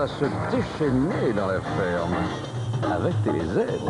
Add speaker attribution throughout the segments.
Speaker 1: à se déchaîner dans la ferme. Avec tes aides.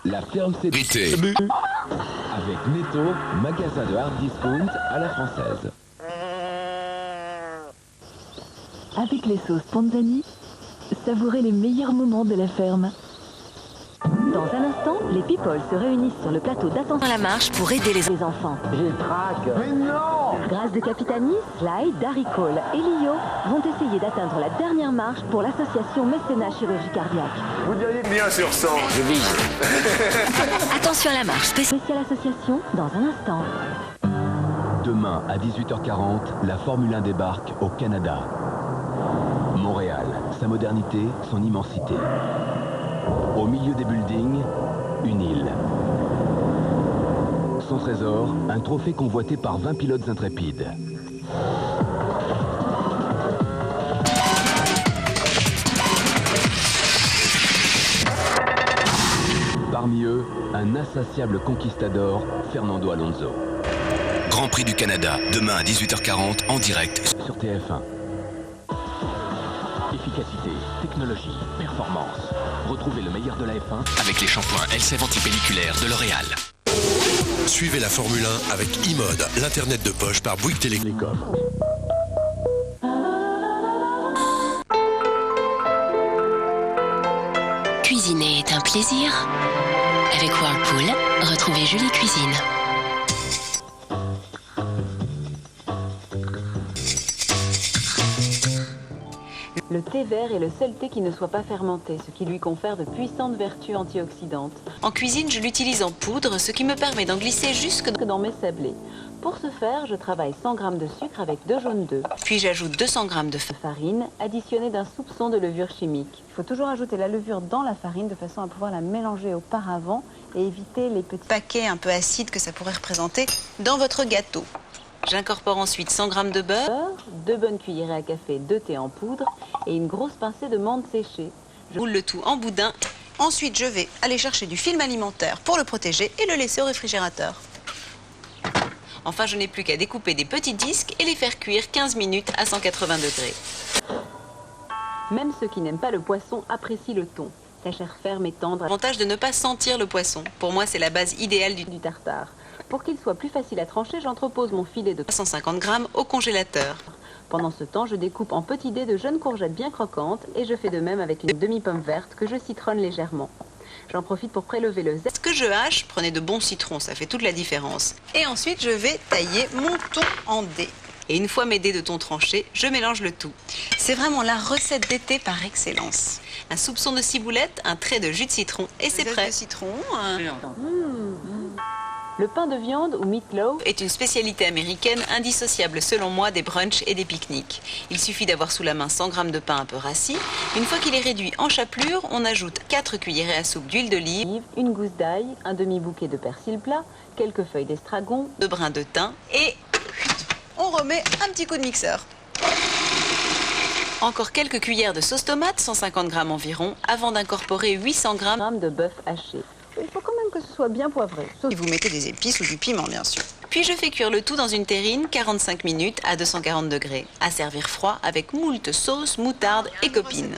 Speaker 2: La ferme sécurité. Avec Netto, magasin de hard discount à la française.
Speaker 3: Avec les sauces Panzani, savourez les meilleurs moments de la ferme. Dans un instant, les people se réunissent sur le plateau d'Attention à la marche pour aider les enfants.
Speaker 1: J'ai le trac. Mais non!
Speaker 3: Grâce de Capitani, Sly, Darry Cole et Lio vont essayer d'atteindre la dernière marche pour l'association Mécénat Chirurgie Cardiaque.
Speaker 4: Vous diriez bien sur 100. Je vise.
Speaker 3: Attention à la marche spéciale association dans un instant.
Speaker 2: Demain à 18h40, la Formule 1 débarque au Canada. Montréal, sa modernité, son immensité. Au milieu des buildings, une île. Son trésor, un trophée convoité par 20 pilotes intrépides. Parmi eux, un insatiable conquistador, Fernando Alonso.
Speaker 5: Grand Prix du Canada, demain à 18h40 en direct
Speaker 2: sur TF1. Efficacité, technologie, performance. Retrouvez le meilleur de la F1
Speaker 5: avec les shampoings Elseve antipelliculaires de L'Oréal.
Speaker 6: Suivez la Formule 1 avec e-mode, l'internet de poche par Bouygues Télécom.
Speaker 7: Cuisiner est un plaisir. Avec Whirlpool, retrouvez Julie Cuisine.
Speaker 8: Le thé vert est le seul thé qui ne soit pas fermenté, ce qui lui confère de puissantes vertus antioxydantes.
Speaker 9: En cuisine, je l'utilise en poudre, ce qui me permet d'en glisser jusque
Speaker 8: dans mes sablés. Pour ce faire, je travaille 100 g de sucre avec 2 jaunes d'œufs.
Speaker 9: Puis j'ajoute 200 g de
Speaker 8: farine, additionnée d'un soupçon de levure chimique. Il faut toujours ajouter la levure dans la farine de façon à pouvoir la mélanger auparavant et éviter les petits
Speaker 9: paquets un peu acides que ça pourrait représenter dans votre gâteau. J'incorpore ensuite 100 g de beurre,
Speaker 8: 2 bonnes cuillerées à café de thé en poudre et une grosse pincée de menthe séchée.
Speaker 9: Je roule le tout en boudin. Ensuite, je vais aller chercher du film alimentaire pour le protéger et le laisser au réfrigérateur. Enfin, je n'ai plus qu'à découper des petits disques et les faire cuire 15 minutes à 180 degrés.
Speaker 8: Même ceux qui n'aiment pas le poisson apprécient le thon. Sa chair ferme et tendre.
Speaker 9: Avantage de ne pas sentir le poisson. Pour moi, c'est la base idéale du
Speaker 8: tartare. Pour qu'il soit plus facile à trancher, j'entrepose mon filet de
Speaker 9: 150 g au congélateur.
Speaker 8: Pendant ce temps, je découpe en petits dés de jeunes courgettes bien croquantes et je fais de même avec une demi-pomme verte que je citronne légèrement. J'en profite pour prélever le zeste
Speaker 9: que je hache. Prenez de bons citrons, ça fait toute la différence. Et ensuite, je vais tailler mon thon en dés. Et une fois mes dés de thon tranchés, je mélange le tout. C'est vraiment la recette d'été par excellence. Un soupçon de ciboulette, un trait de jus de citron et c'est prêt.
Speaker 8: De citron. Le pain de viande ou meatloaf
Speaker 9: est une spécialité américaine indissociable selon moi des brunchs et des pique-niques. Il suffit d'avoir sous la main 100 g de pain un peu rassis. Une fois qu'il est réduit en chapelure, on ajoute 4 cuillerées à soupe d'huile d'olive,
Speaker 8: une gousse d'ail, un demi-bouquet de persil plat, quelques feuilles d'estragon,
Speaker 9: 2 brins de thym et on remet un petit coup de mixeur. Encore quelques cuillères de sauce tomate, 150 g environ, avant d'incorporer 800 g
Speaker 8: de bœuf haché. Il faut quand même que ce soit bien poivré.
Speaker 9: Et vous mettez des épices ou du piment, bien sûr. Puis je fais cuire le tout dans une terrine 45 minutes à 240 degrés. À servir froid avec moult sauce, moutarde et copines.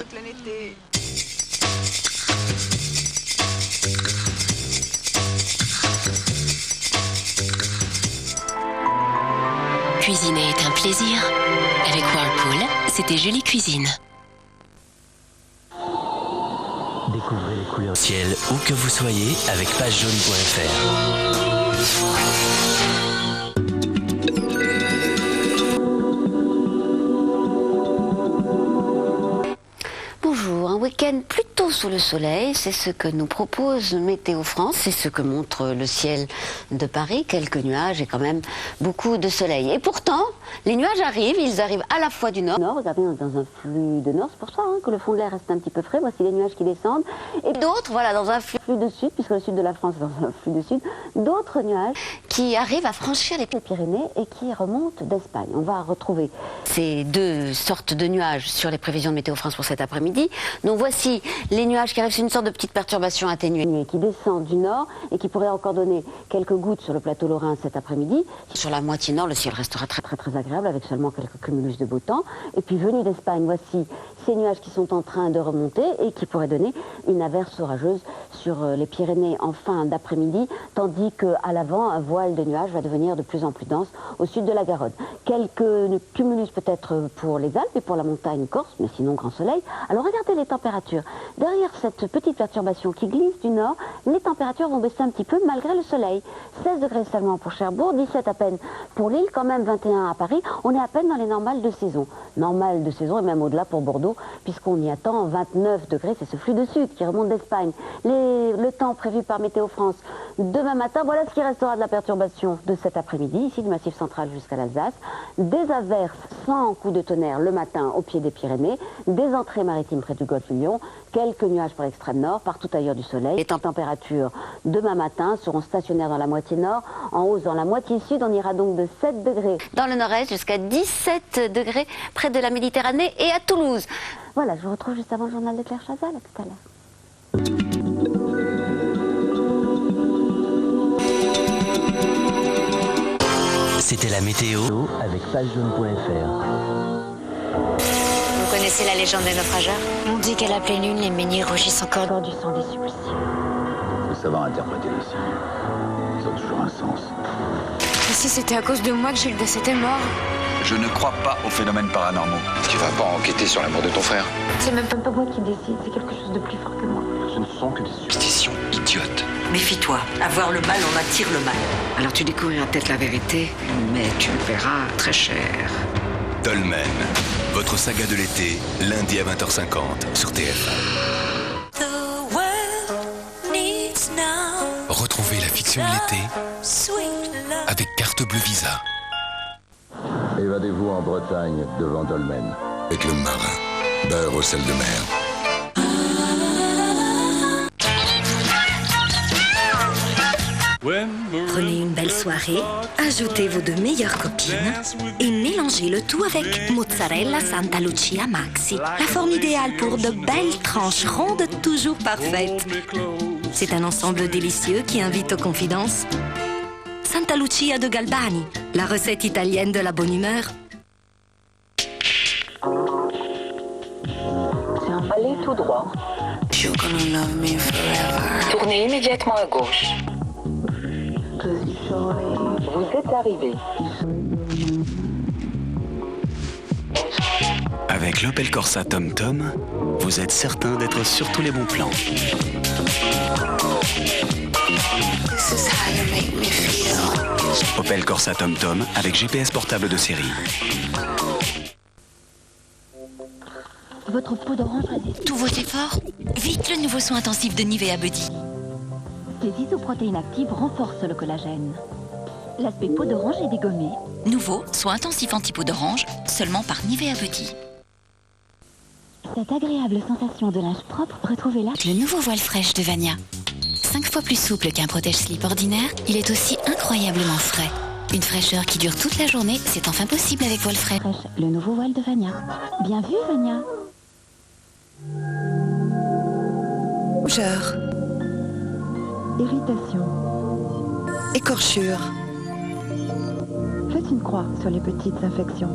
Speaker 7: Cuisiner est un plaisir. Avec Whirlpool, c'était Julie Cuisine.
Speaker 10: Découvrez les couleurs ciel où que vous soyez avec pagejaune.fr.
Speaker 11: Bonjour, un week-end plutôt sous le soleil, c'est ce que nous propose Météo France, c'est ce que montre le ciel de Paris, quelques nuages et quand même beaucoup de soleil. Et pourtant, les nuages arrivent, ils arrivent à la fois du nord. Regardez, on est dans un flux de nord, c'est pour ça que le fond de l'air reste un petit peu frais, voici les nuages qui descendent. Et d'autres, voilà, dans un flux de sud, puisque le sud de la France est dans un flux de sud, d'autres nuages qui arrive à franchir les Pyrénées et qui remonte d'Espagne. On va retrouver ces deux sortes de nuages sur les prévisions de Météo France pour cet après-midi. Donc voici les nuages qui arrivent, c'est une sorte de petite perturbation atténuée qui descend du nord et qui pourrait encore donner quelques gouttes sur le plateau lorrain cet après-midi. Sur la moitié nord, le ciel restera très agréable avec seulement quelques cumulus de beau temps. Et puis venu d'Espagne, voici ces nuages qui sont en train de remonter et qui pourraient donner une averse orageuse sur les Pyrénées en fin d'après-midi, tandis qu'à l'avant, un voile de nuages va devenir de plus en plus dense au sud de la Garonne. Quelques cumulus peut-être pour les Alpes et pour la montagne corse, mais sinon grand soleil. Alors regardez les températures. Derrière cette petite perturbation qui glisse du nord, les températures vont baisser un petit peu malgré le soleil. 16 degrés seulement pour Cherbourg, 17 à peine pour Lille, quand même 21 à Paris. On est à peine dans les normales de saison. Normales de saison et même au-delà pour Bordeaux, puisqu'on y attend 29 degrés, c'est ce flux de sud qui remonte d'Espagne. Le temps prévu par Météo France demain matin, voilà ce qui restera de la perturbation de cet après-midi, ici du Massif central jusqu'à l'Alsace. Des averses sans coup de tonnerre le matin au pied des Pyrénées, des entrées maritimes près du golfe du Lion, quelques nuages pour l'extrême nord, partout ailleurs du soleil. Les températures demain matin seront stationnaires dans la moitié nord, en hausse dans la moitié sud, on ira donc de 7 degrés dans le nord-est jusqu'à 17 degrés près de la Méditerranée et à Toulouse. Voilà, je vous retrouve juste avant le journal de Claire Chazal, à tout à l'heure.
Speaker 10: C'était la météo avec pagejaune.fr.
Speaker 7: Vous connaissez la légende des naufrageurs? On dit qu'à la pleine lune, les menhirs rougissent encore
Speaker 3: Du sang des suppliciés.
Speaker 1: Il faut savoir interpréter les signes. Ils ont toujours un sens.
Speaker 7: Et si c'était à cause de moi que Gilles était mort?
Speaker 12: Je ne crois pas aux phénomènes paranormaux.
Speaker 4: Tu vas pas enquêter sur la mort de ton frère?
Speaker 3: C'est même pas moi qui décide, c'est quelque chose de plus fort que moi.
Speaker 1: Ce ne sont que des
Speaker 4: Superstition idiote.
Speaker 13: Méfie-toi, à voir le mal, on attire le mal. Alors tu découvriras peut-être la vérité, mais tu le paieras très cher.
Speaker 5: Dolmen, votre saga de l'été, lundi à 20h50 sur TF1. Retrouvez la fiction de l'été avec carte bleue Visa.
Speaker 1: Évadez-vous en Bretagne, devant Dolmen.
Speaker 6: Avec le marin, beurre au sel de mer.
Speaker 14: Prenez une belle soirée, ajoutez vos deux meilleures copines et mélangez le tout avec Mozzarella Santa Lucia Maxi. La forme idéale pour de belles tranches rondes toujours parfaites. C'est un ensemble délicieux qui invite aux confidences. Santa Lucia de Galbani, la recette italienne de la bonne humeur.
Speaker 3: Allez tout droit.
Speaker 13: Tournez immédiatement à gauche.
Speaker 3: Vous êtes arrivé.
Speaker 10: Avec l'Opel Corsa TomTom, vous êtes certain d'être sur tous les bons plans. Opel Corsa TomTom avec GPS portable de série.
Speaker 3: Votre peau d'orange résiste.
Speaker 14: Tous vos efforts, vite le nouveau soin intensif de Nivea Body.
Speaker 3: Les isoprotéines actives renforcent le collagène. L'aspect peau d'orange est dégommé.
Speaker 14: Nouveau soin intensif anti-peau d'orange, seulement par Nivea Body.
Speaker 3: Cette agréable sensation de linge propre, retrouvez-la.
Speaker 7: Le nouveau voile fraîche de Vania. 5 fois plus souple qu'un protège-slip ordinaire, il est aussi incroyablement frais. Une fraîcheur qui dure toute la journée, c'est enfin possible avec voile fraîche.
Speaker 3: Le nouveau voile de Vania. Bien vu, Vania.
Speaker 15: Rougeur.
Speaker 3: Irritation.
Speaker 15: Écorchure.
Speaker 3: Faites une croix sur les petites infections.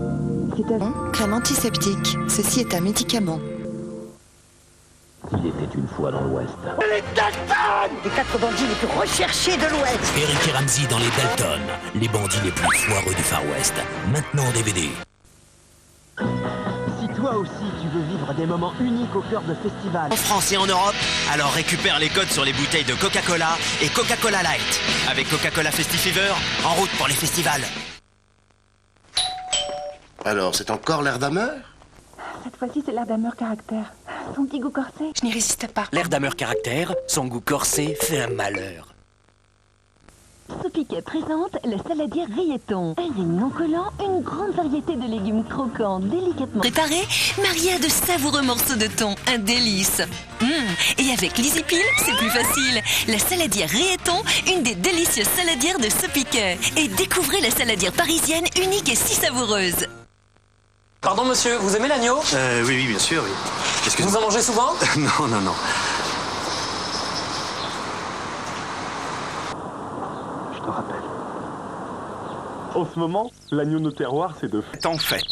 Speaker 3: C'est à...
Speaker 15: Crème antiseptique. Ceci est un médicament.
Speaker 2: Il était une fois dans l'Ouest.
Speaker 13: Les Dalton! Les 4 bandits les plus recherchés de l'Ouest.
Speaker 10: Eric et Ramsey dans les Dalton, les bandits les plus foireux du Far West. Maintenant en DVD.
Speaker 16: Si toi aussi tu veux vivre des moments uniques au cœur de festivals
Speaker 10: En France et en Europe, alors récupère les codes sur les bouteilles de Coca-Cola et Coca-Cola Light. Avec Coca-Cola Festifever, en route pour les festivals.
Speaker 17: Alors, c'est encore l'air d'Hammer?
Speaker 3: Cette fois-ci, c'est l'air d'Hammer caractère. Son petit goût corsé.
Speaker 13: Je n'y résiste pas.
Speaker 10: L'air d'Hammer caractère, son goût corsé fait un malheur.
Speaker 3: Ce Sopiquet présente la saladière Rilleton. Un rime non collant, une grande variété de légumes croquants, délicatement
Speaker 14: Préparé, marié à de savoureux morceaux de thon, un délice. Et avec l'Easypil, c'est plus facile. La saladière Rilleton, une des délicieuses saladières de Sopiquet. Et découvrez la saladière parisienne unique et si savoureuse.
Speaker 18: Pardon monsieur, vous aimez l'agneau?
Speaker 19: Oui, bien sûr, oui.
Speaker 18: Vous en mangez souvent?
Speaker 19: Non.
Speaker 20: Je te rappelle. En ce moment, l'agneau no terroir, c'est de fête en fête.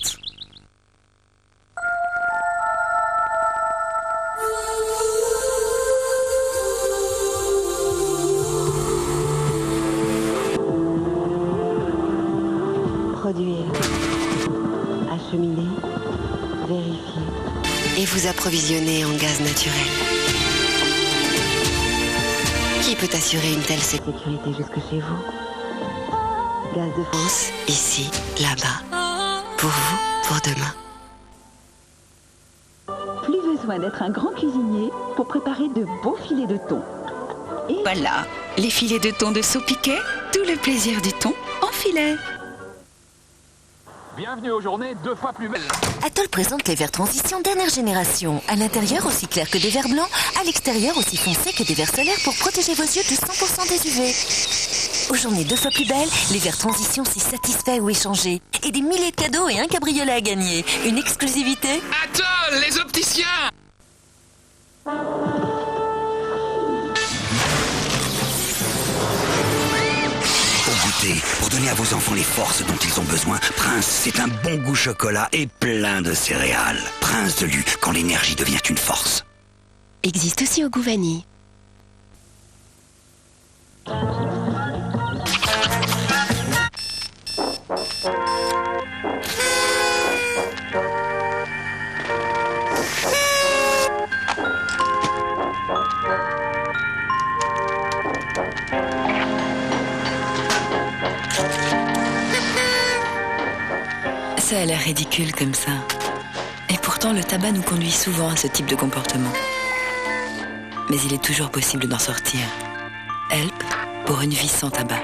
Speaker 8: Produire, acheminer, vérifier.
Speaker 21: Et vous approvisionner en gaz naturel. Qui peut assurer une telle
Speaker 8: sécurité jusque chez vous? Gaz de
Speaker 21: France, ici, là-bas. Pour vous, pour demain.
Speaker 3: Plus besoin d'être un grand cuisinier pour préparer de beaux filets de thon.
Speaker 22: Et voilà, les filets de thon de Sopiquet, tout le plaisir du thon en filet.
Speaker 23: Bienvenue aux journées 2 fois plus belles.
Speaker 14: Atoll présente les verres transition dernière génération. À l'intérieur aussi clair que des verres blancs, à l'extérieur aussi foncé que des verres solaires pour protéger vos yeux de 100% des UV. Aux journées 2 fois plus belles, les verres transition si satisfaits ou échangés. Et des milliers de cadeaux et un cabriolet à gagner. Une exclusivité.
Speaker 23: Atoll, les opticiens!
Speaker 24: Pour donner à vos enfants les forces dont ils ont besoin, Prince, c'est un bon goût chocolat et plein de céréales. Prince de Lu, quand l'énergie devient une force.
Speaker 21: Existe aussi au goût vanille. Ça a l'air ridicule comme ça. Et pourtant, le tabac nous conduit souvent à ce type de comportement. Mais il est toujours possible d'en sortir. Help pour une vie sans tabac.